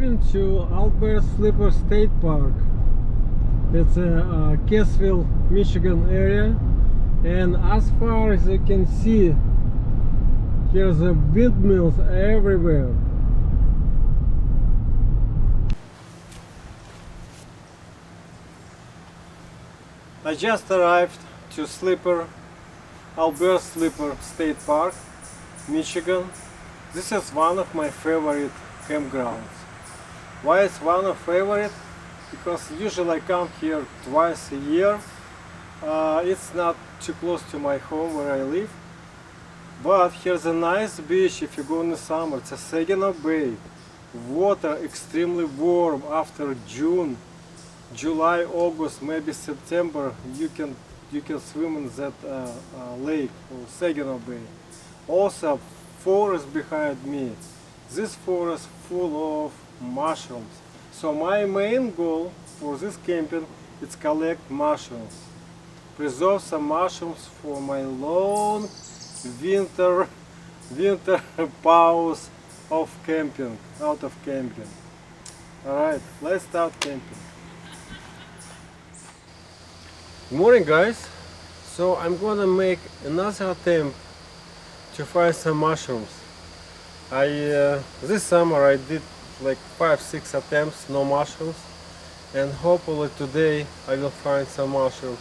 camping to Albert Slipper State Park. It's a Cassville, Michigan area, and as far as you can see, here's windmills everywhere. I just arrived to Albert Slipper State Park, Michigan. This is one of my favorite campgrounds. Why it's one of favorite? Because usually I come here twice a year. It's not too close to my home where I live. But here's a nice beach if you go in the summer. It's a Saginaw Bay. Water extremely warm after June, July, August, maybe September. You can swim in that lake or Saginaw Bay. Also, forest behind me. This forest full of mushrooms. So my main goal for this camping is collect mushrooms. Preserve some mushrooms for my long winter pause of camping, out of camping. Alright, let's start camping. Good morning, guys. So I'm gonna make another attempt to find some mushrooms. This summer I did like 5-6 attempts, no mushrooms, and hopefully today I will find some mushrooms.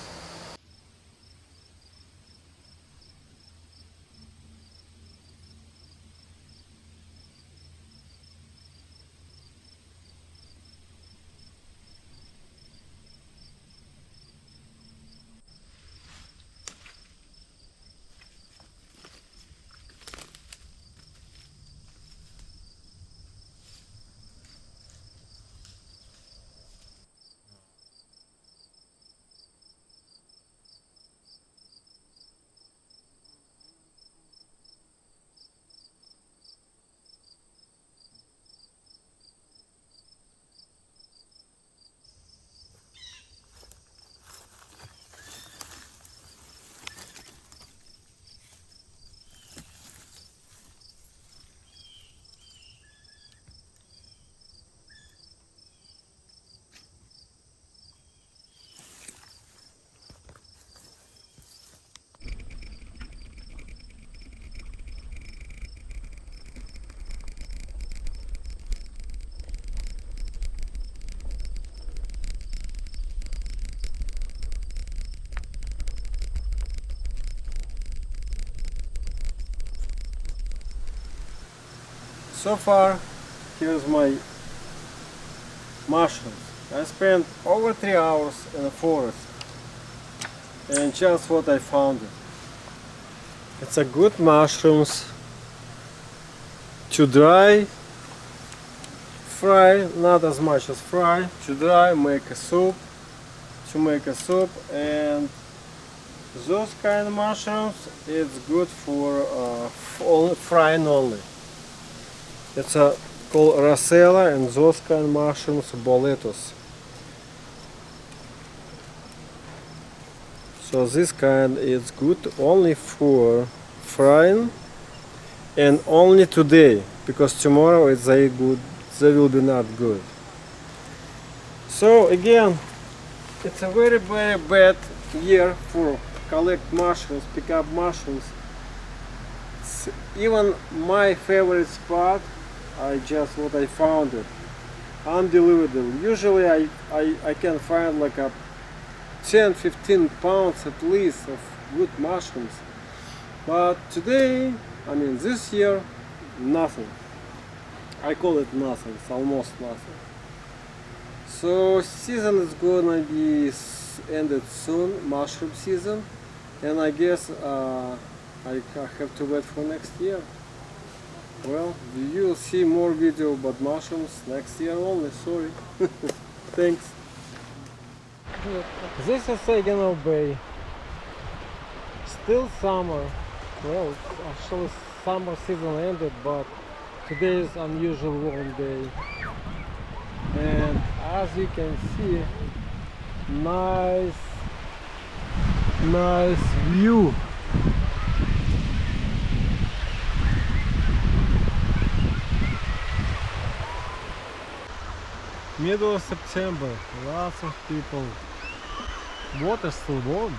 So far, here's my mushrooms. I spent over 3 hours in the forest, and just what I found it. It's a good mushrooms to dry, fry, not as much as fry, to dry, make a soup, and those kind of mushrooms, it's good for frying only. It's called Rosella, and those kind of mushrooms, boletos. So this kind is good only for frying, and only today, because tomorrow it's very good. They will be not good. So again, it's a very bad year for collect mushrooms, pick up mushrooms. It's even my favorite spot. What I found it unbelievable. Usually I can find like a 10-15 pounds at least of good mushrooms, but today, I mean this year, nothing. I call it nothing. It's almost nothing. So season is gonna be ended soon, mushroom season, and I guess I have to wait for next year. Well, you'll see more video about mushrooms next year only, sorry. Thanks. This is Saginaw Bay. Still summer. Well, actually summer season ended, but today is unusual warm day. And as you can see, nice view. Middle of September, lots of people. Water still warm.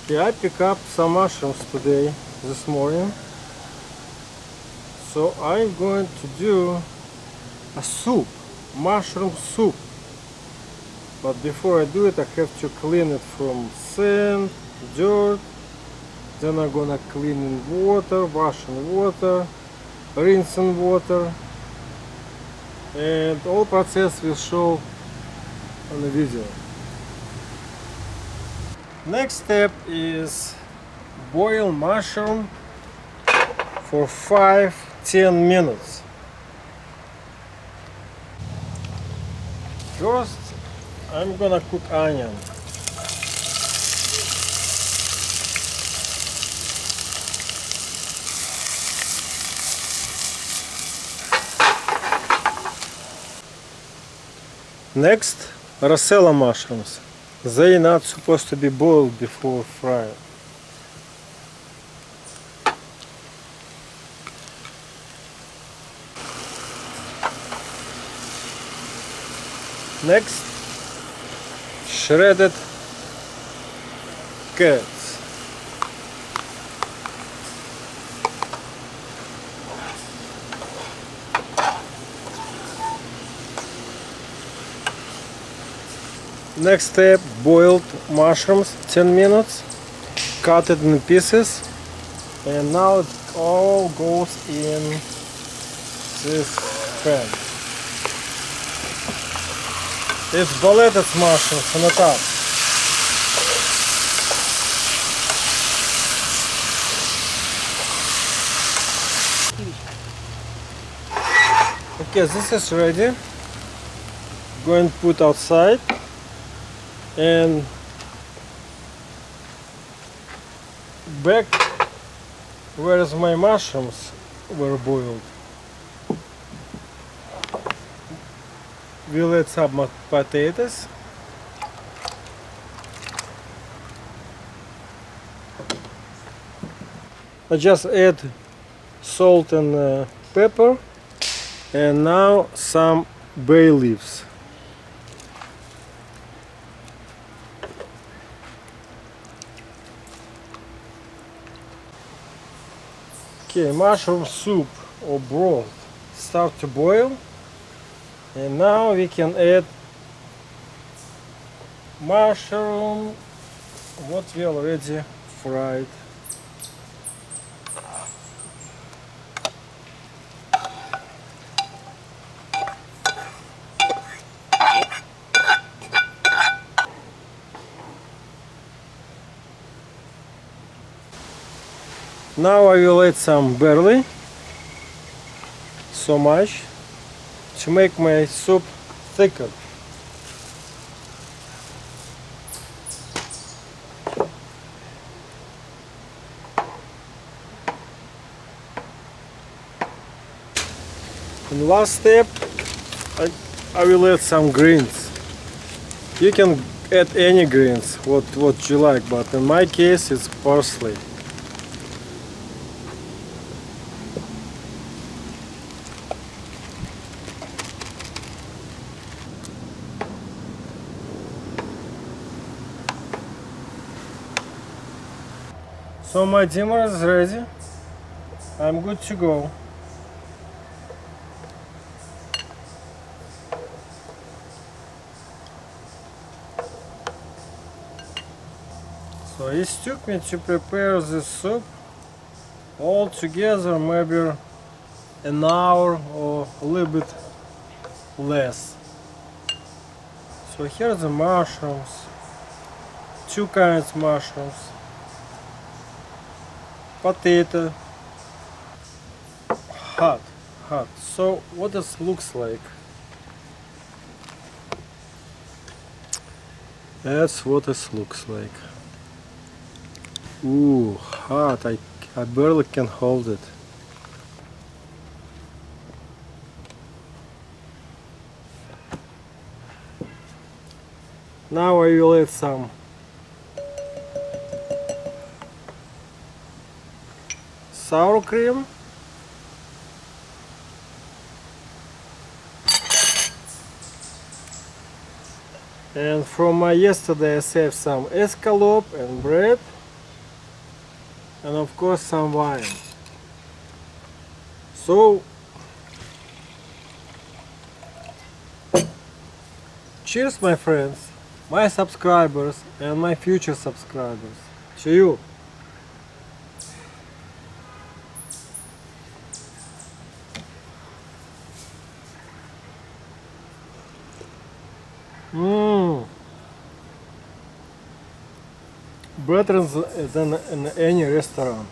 Okay, I picked up some mushrooms today, this morning. So I'm going to do a soup, mushroom soup. But before I do it, I have to clean it from sand, dirt. Then I'm gonna clean in water, wash in water, rinse in water. And all process will show on the video. Next step is boil mushroom for 5-10 minutes. First, I'm gonna cook onion. Next, Rosella mushrooms. They're not supposed to be boiled before frying. Next, shredded carrots. Next step, boiled mushrooms 10 minutes, cut it in pieces, and now it all goes in this pan. It's balleted mushrooms on the top. Okay, this is ready. Going to put outside. And back whereas my mushrooms were boiled. We'll add some potatoes. I just add salt and pepper, and now some bay leaves. Okay, mushroom soup or broth start to boil, and now we can add mushroom what we already fried. Now I will add some barley, so much, to make my soup thicker. And last step, I will add some greens. You can add any greens, what you like, but in my case it's parsley. So my dimmer is ready. I'm good to go. So it took me to prepare this soup all together maybe an hour or a little bit less. So here are the mushrooms, two kinds of mushrooms, potato, hot. So what this looks like? That's what this looks like. Ooh, hot, I barely can hold it. Now I will add some sour cream, and from my yesterday I saved some escalope and bread, and of course some wine. So cheers, my friends, my subscribers and my future subscribers, to you. Better than in any restaurant.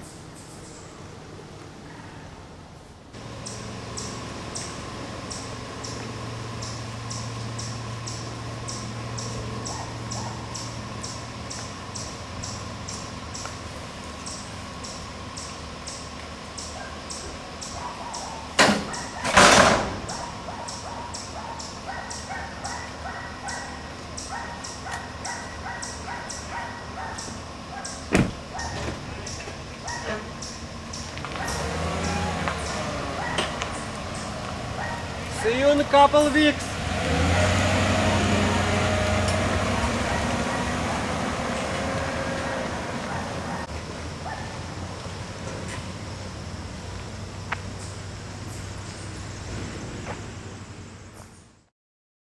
See you in a couple of weeks.